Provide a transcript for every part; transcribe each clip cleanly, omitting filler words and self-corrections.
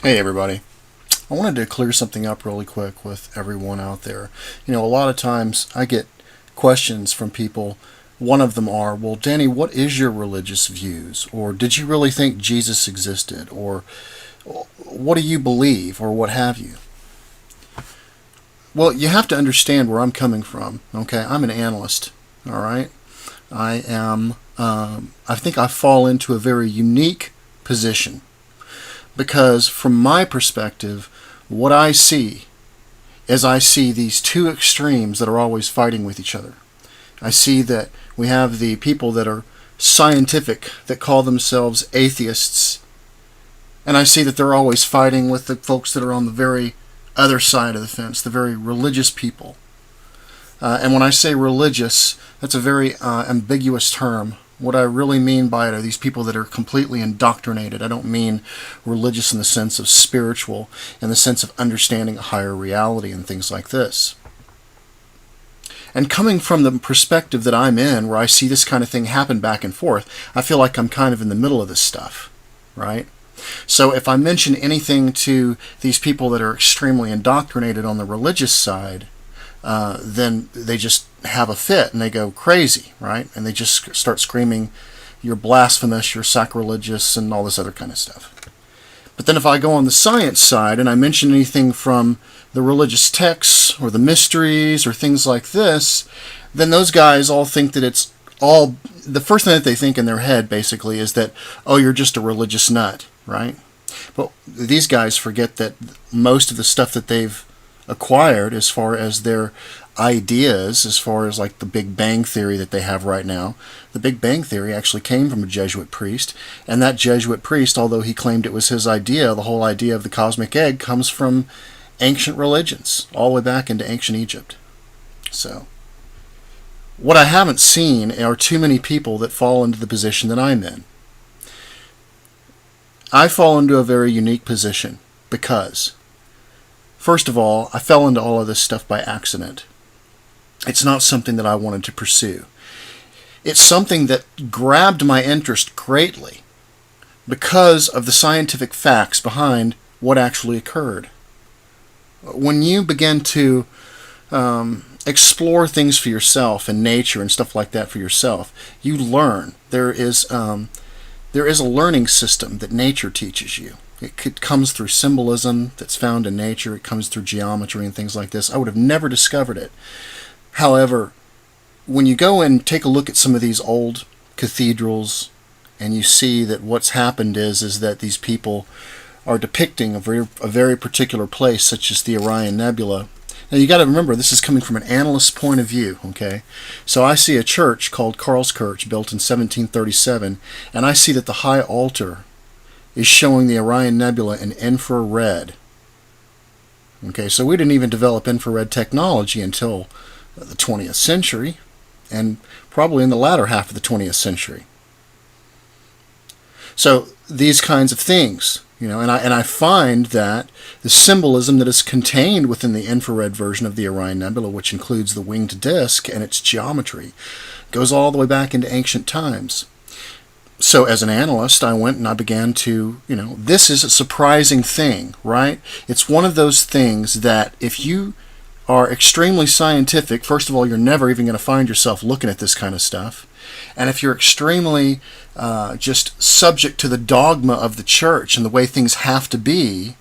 Hey everybody. I wanted to clear something up really quick with everyone out there. A lot of times I get questions from people. One of them are, well, Danny, what is your religious views? Or did you really think Jesus existed? Or what do you believe? Or what have you? Well, you have to understand where I'm coming from. Okay, I'm an analyst. All right, I think I fall into a very unique position. Because from my perspective, what I see is I see these two extremes that are always fighting with each other. I see that we have the people that are scientific, that call themselves atheists, and I see that they're always fighting with the folks that are on the very other side of the fence, the very religious people. And when I say religious, that's a very ambiguous term. What I really mean by it are these people that are completely indoctrinated. I don't mean religious in the sense of spiritual, in the sense of understanding a higher reality and things like this. And coming from the perspective that I'm in, where I see this kind of thing happen back and forth, I feel like I'm kind of in the middle of this stuff, right? So if I mention anything to these people that are extremely indoctrinated on the religious side, then they just have a fit and they go crazy, right? And they just start screaming, you're blasphemous, you're sacrilegious, and all this other kind of stuff. But then if I go on the science side and I mention anything from the religious texts or the mysteries or things like this, then those guys all think that it's all, the first thing that they think in their head basically is that, oh, you're just a religious nut, right? But these guys forget that most of the stuff that they've acquired as far as their ideas, as far as like the Big Bang Theory that they have right now. The Big Bang Theory actually came from a Jesuit priest, and that Jesuit priest, although he claimed it was his idea, the whole idea of the cosmic egg comes from ancient religions, all the way back into ancient Egypt. So, what I haven't seen are too many people that fall into the position that I'm in. I fall into a very unique position because, first of all, I fell into all of this stuff by accident. It's not something that I wanted to pursue. It's something that grabbed my interest greatly because of the scientific facts behind what actually occurred. When you begin to explore things for yourself and nature and stuff like that for yourself, you learn. There is a learning system that nature teaches you. It comes through symbolism that's found in nature. It comes through geometry and things like this. I would have never discovered it. However, when you go and take a look at some of these old cathedrals and you see that what's happened is that these people are depicting a very particular place, such as the Orion Nebula. Now you got to remember, this is coming from an analyst's point of view, okay? So I see a church called Karlskirche, built in 1737, and I see that the high altar is showing the Orion Nebula in infrared. Okay, so we didn't even develop infrared technology until the 20th century, and probably in the latter half of the 20th century. So these kinds of things, and I find that the symbolism that is contained within the infrared version of the Orion Nebula, which includes the winged disk and its geometry, goes all the way back into ancient times. So as an analyst, I went and I began to, this is a surprising thing, right? It's one of those things that if you are extremely scientific, first of all, you're never even going to find yourself looking at this kind of stuff. And if you're extremely just subject to the dogma of the church and the way things have to be,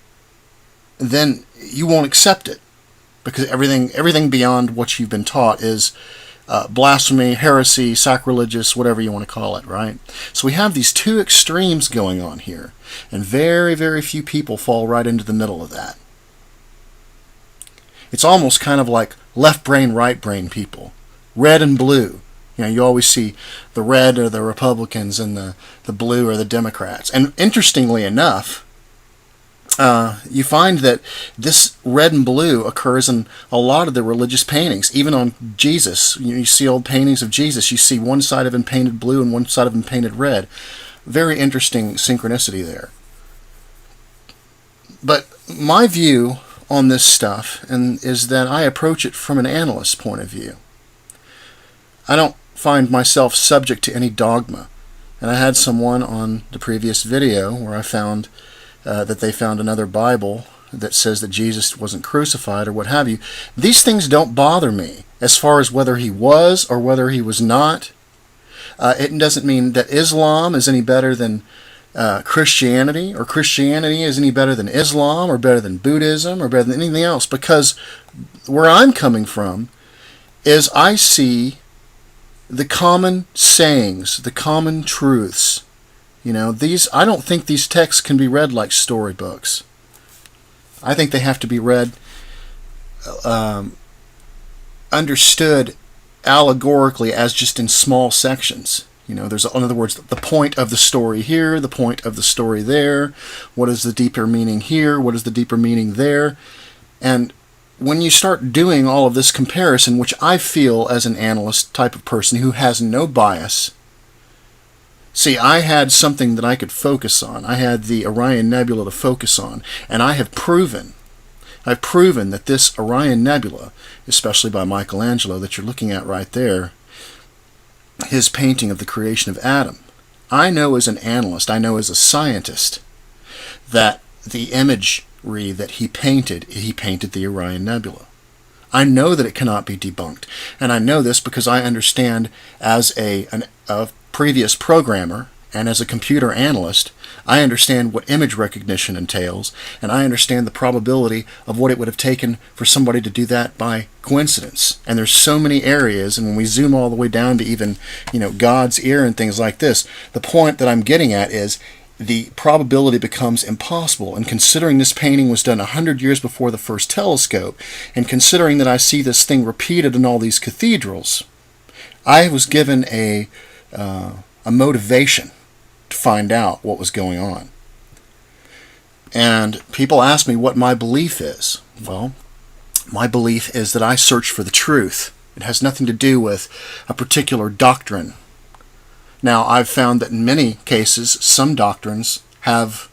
then you won't accept it. Because everything beyond what you've been taught is blasphemy, heresy, sacrilegious, whatever you want to call it, right? So we have these two extremes going on here, and very, very few people fall right into the middle of that. It's almost kind of like left brain, right brain people, red and blue. You always see the red are the Republicans and the blue are the Democrats. And interestingly enough, you find that this red and blue occurs in a lot of the religious paintings, even on Jesus. You see old paintings of Jesus, you see one side of him painted blue and one side of him painted red. Very interesting synchronicity there. But my view on this stuff is that I approach it from an analyst's point of view. I don't find myself subject to any dogma. And I had someone on the previous video where I found that they found another Bible that says that Jesus wasn't crucified or what have you. These things don't bother me as far as whether he was or whether he was not. It doesn't mean that Islam is any better than Christianity, or Christianity is any better than Islam, or better than Buddhism, or better than anything else, because where I'm coming from is I see the common sayings, the common truths. I don't think these texts can be read like storybooks. I think they have to be read, understood allegorically as just in small sections. There's, in other words, the point of the story here, the point of the story there. What is the deeper meaning here? What is the deeper meaning there? And when you start doing all of this comparison, which I feel as an analyst type of person who has no bias, see, I had something that I could focus on. I had the Orion Nebula to focus on, and I've proven that this Orion Nebula, especially by Michelangelo that you're looking at right there, his painting of the creation of Adam, I know as an analyst, I know as a scientist, that the imagery that he painted the Orion Nebula. I know that it cannot be debunked, and I know this because I understand as a previous programmer and as a computer analyst, I understand what image recognition entails, and I understand the probability of what it would have taken for somebody to do that by coincidence. And there's so many areas, and when we zoom all the way down to even, God's ear and things like this, the point that I'm getting at is the probability becomes impossible. And considering this painting was done 100 years before the first telescope, and considering that I see this thing repeated in all these cathedrals, I was given a motivation to find out what was going on. And people ask me what my belief is. Well, my belief is that I search for the truth. It has nothing to do with a particular doctrine. Now, I've found that in many cases, some doctrines have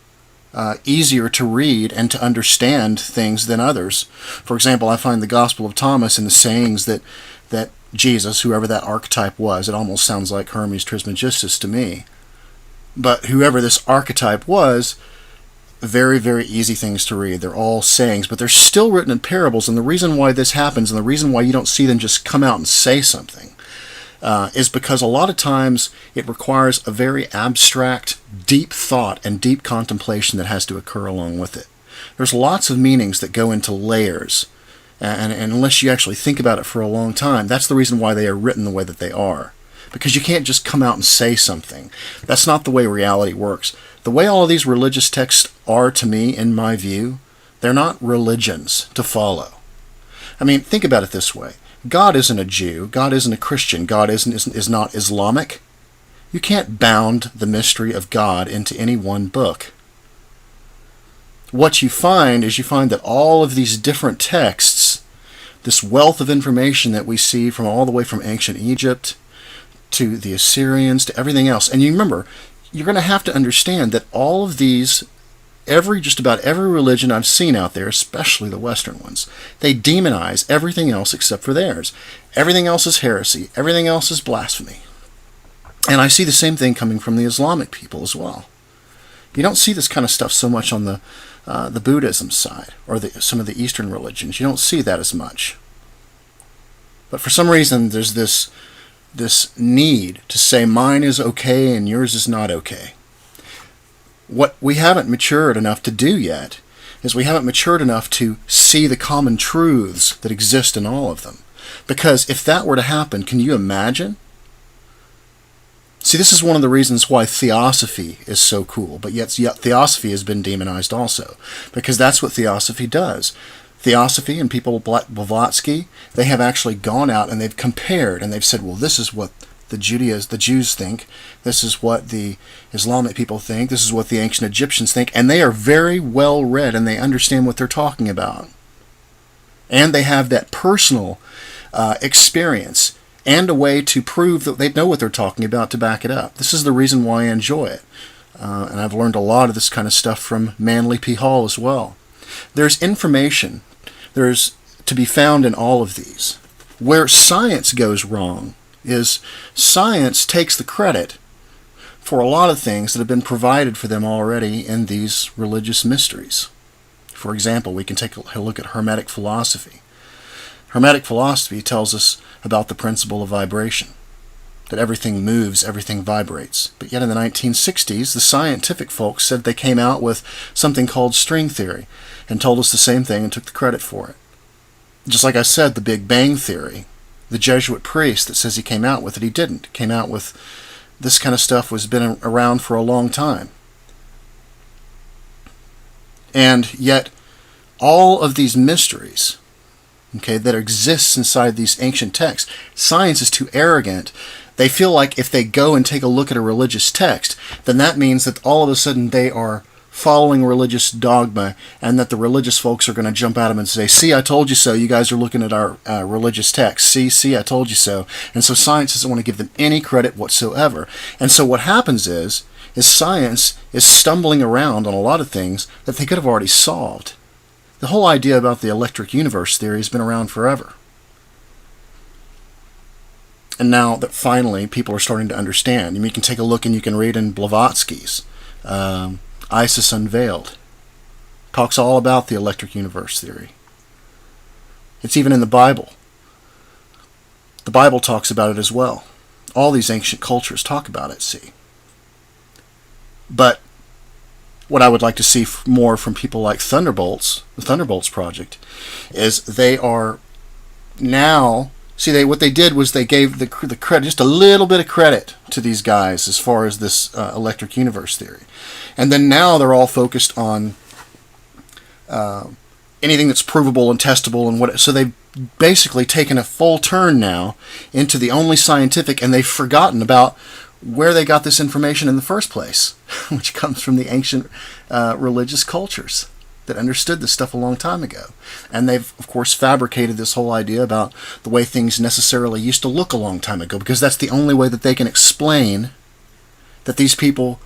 easier to read and to understand things than others. For example, I find the Gospel of Thomas and the sayings that Jesus, whoever that archetype was, it almost sounds like Hermes Trismegistus to me, but whoever this archetype was, very, very easy things to read. They're all sayings, but they're still written in parables, and the reason why this happens, and the reason why you don't see them just come out and say something, is because a lot of times it requires a very abstract, deep thought and deep contemplation that has to occur along with it. There's lots of meanings that go into layers, and unless you actually think about it for a long time, that's the reason why they are written the way that they are. Because you can't just come out and say something. That's not the way reality works. The way all of these religious texts are, to me, in my view, they're not religions to follow. I mean, think about it this way. God isn't a Jew. God isn't a Christian. God is not Islamic. You can't bound the mystery of God into any one book. What you find is that all of these different texts, this wealth of information that we see from all the way from ancient Egypt to the Assyrians to everything else, and you remember, you're going to have to understand that all of these, just about every religion I've seen out there, especially the Western ones, they demonize everything else except for theirs. Everything else is heresy. Everything else is blasphemy. And I see the same thing coming from the Islamic people as well. You don't see this kind of stuff so much on the Buddhism side or some of the Eastern religions. You don't see that as much. But for some reason, there's this need to say mine is okay and yours is not okay. What we haven't matured enough to do yet is we haven't matured enough to see the common truths that exist in all of them. Because if that were to happen, can you imagine? See, this is one of the reasons why theosophy is so cool, but yet theosophy has been demonized also, because that's what theosophy does. Theosophy and people like Blavatsky, they have actually gone out and they've compared and they've said, well, this is what the Jews think, this is what the Islamic people think, this is what the ancient Egyptians think, and they are very well read and they understand what they're talking about. And they have that personal experience and a way to prove that they know what they're talking about to back it up. This is the reason why I enjoy it. And I've learned a lot of this kind of stuff from Manly P. Hall as well. There's information. There's to be found in all of these. Where science goes wrong is science takes the credit for a lot of things that have been provided for them already in these religious mysteries. For example, we can take a look at Hermetic philosophy. Hermetic philosophy tells us about the principle of vibration, that everything moves, everything vibrates. But yet in the 1960s, the scientific folks said they came out with something called string theory and told us the same thing and took the credit for it. Just like I said, the Big Bang theory, the Jesuit priest that says he came out with it, he didn't. Came out with this kind of stuff was been around for a long time. And yet, all of these mysteries, okay, that exists inside these ancient texts, science is too arrogant. They feel like if they go and take a look at a religious text, then that means that all of a sudden they are following religious dogma, and that the religious folks are going to jump at them and say, see, I told you so. You guys are looking at our religious text. See, I told you so. And so science doesn't want to give them any credit whatsoever. And so what happens is science is stumbling around on a lot of things that they could have already solved. The whole idea about the electric universe theory has been around forever. And now that finally people are starting to understand, you can take a look and you can read in Blavatsky's Isis Unveiled. Talks all about the electric universe theory. It's even in the Bible. The Bible talks about it as well. All these ancient cultures talk about it, see. But what I would like to see more from people like Thunderbolts, the Thunderbolts Project, is they are now... See, what they did was they gave the credit, just a little bit of credit to these guys as far as this electric universe theory. And then now they're all focused on anything that's provable and testable and what. So they've basically taken a full turn now into the only scientific, and they've forgotten about where they got this information in the first place, which comes from the ancient religious cultures that understood this stuff a long time ago. And they've, of course, fabricated this whole idea about the way things necessarily used to look a long time ago, because that's the only way that they can explain that these people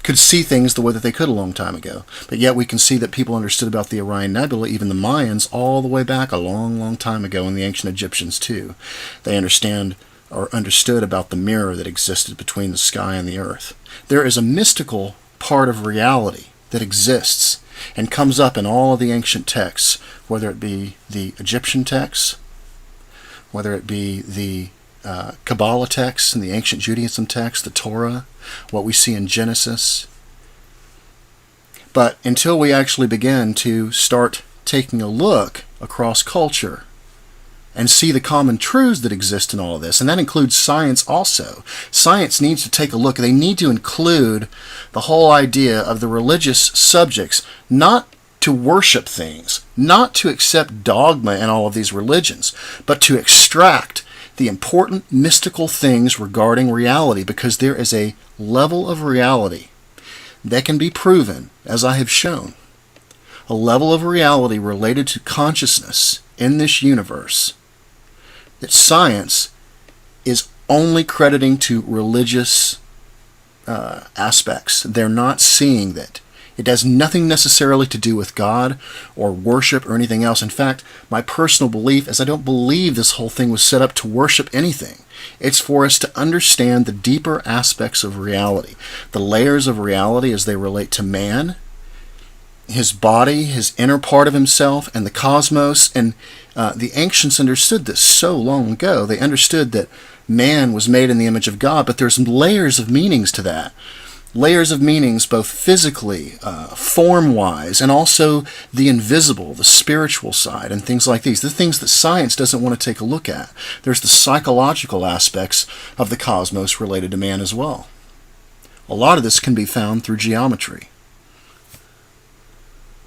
could see things the way that they could a long time ago. But yet we can see that people understood about the Orion Nebula, even the Mayans, all the way back a long, long time ago, and the ancient Egyptians too. They understood about the mirror that existed between the sky and the earth. There is a mystical part of reality that exists and comes up in all of the ancient texts, whether it be the Egyptian texts, whether it be the Kabbalah texts and the ancient Judaism texts, the Torah, what we see in Genesis. But until we actually begin to start taking a look across culture and see the common truths that exist in all of this, and that includes science also. Science needs to take a look. They need to include the whole idea of the religious subjects, not to worship things, not to accept dogma in all of these religions, but to extract the important mystical things regarding reality, because there is a level of reality that can be proven, as I have shown. A level of reality related to consciousness in this universe that science is only crediting to religious aspects. They're not seeing that. It has nothing necessarily to do with God or worship or anything else. In fact, my personal belief is I don't believe this whole thing was set up to worship anything. It's for us to understand the deeper aspects of reality, the layers of reality as they relate to man, his body, his inner part of himself, and the cosmos. And the ancients understood this so long ago. They understood that man was made in the image of God, but there's layers of meanings to that. Layers of meanings both physically, form-wise, and also the invisible, the spiritual side, and things like these. The things that science doesn't want to take a look at. There's the psychological aspects of the cosmos related to man as well. A lot of this can be found through geometry.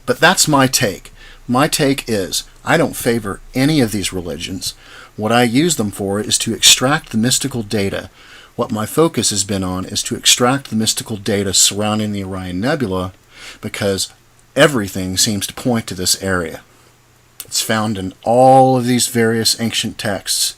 But that's my take. My take is I don't favor any of these religions. What I use them for is to extract the mystical data. What my focus has been on is to extract the mystical data surrounding the Orion Nebula, because everything seems to point to this area. It's found in all of these various ancient texts.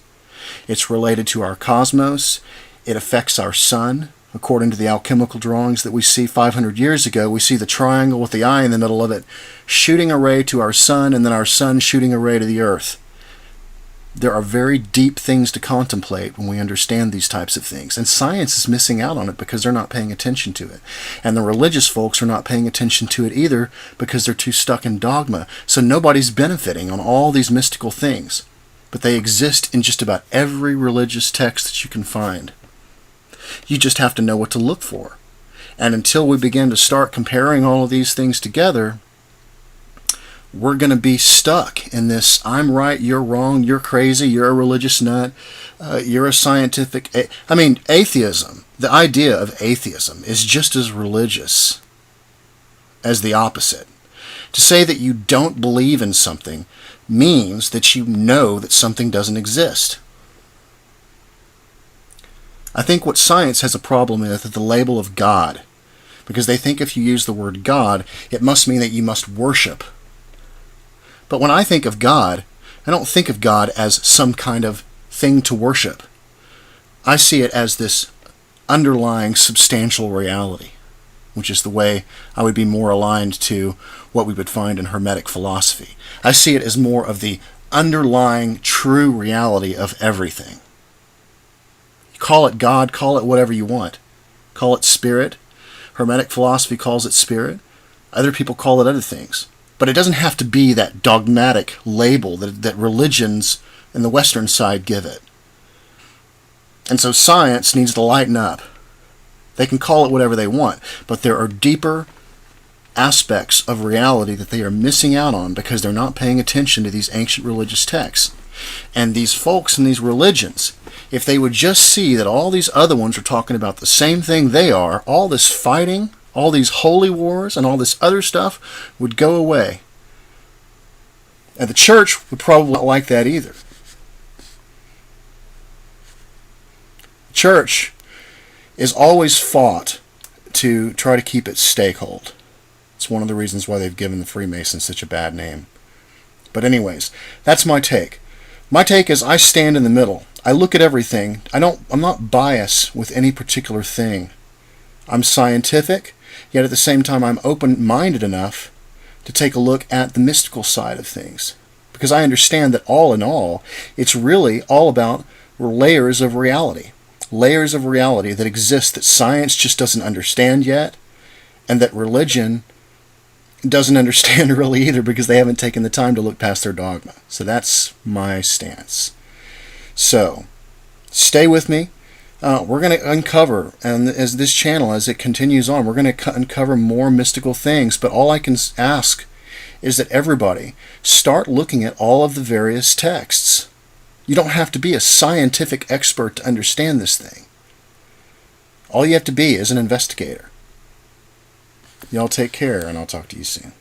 It's related to our cosmos. It affects our sun. According to the alchemical drawings that we see 500 years ago, we see the triangle with the eye in the middle of it shooting a ray to our sun, and then our sun shooting a ray to the earth. There are very deep things to contemplate when we understand these types of things. And science is missing out on it because they're not paying attention to it. And the religious folks are not paying attention to it either because they're too stuck in dogma. So nobody's benefiting on all these mystical things. But they exist in just about every religious text that you can find. You just have to know what to look for. And until we begin to start comparing all of these things together, we're going to be stuck in this, I'm right, you're wrong, you're crazy, you're a religious nut, you're a scientific... atheism, the idea of atheism is just as religious as the opposite. To say that you don't believe in something means that you know that something doesn't exist. I think what science has a problem with is the label of God, because they think if you use the word God, it must mean that you must worship. But when I think of God, I don't think of God as some kind of thing to worship. I see it as this underlying substantial reality, which is the way I would be more aligned to what we would find in Hermetic philosophy. I see it as more of the underlying true reality of everything. Call it God, call it whatever you want. Call it spirit. Hermetic philosophy calls it spirit. Other people call it other things. But it doesn't have to be that dogmatic label that religions in the Western side give it. And so science needs to lighten up. They can call it whatever they want, but there are deeper aspects of reality that they are missing out on because they're not paying attention to these ancient religious texts. And these folks in these religions, if they would just see that all these other ones are talking about the same thing they are, all this fighting, all these holy wars and all this other stuff would go away. And the church would probably not like that either. The church is always fought to try to keep its stakehold. It's one of the reasons why they've given the Freemasons such a bad name. But anyways, that's my take. My take is I stand in the middle. I look at everything. I'm not biased with any particular thing. I'm scientific, yet at the same time I'm open-minded enough to take a look at the mystical side of things. Because I understand that all in all, it's really all about layers of reality. Layers of reality that exist that science just doesn't understand yet, and that religion doesn't understand really either because they haven't taken the time to look past their dogma. So that's my stance. So, stay with me. We're going to uncover, and as this channel, as it continues on, we're going to uncover more mystical things. But all I can ask is that everybody start looking at all of the various texts. You don't have to be a scientific expert to understand this thing. All you have to be is an investigator. Y'all take care, and I'll talk to you soon.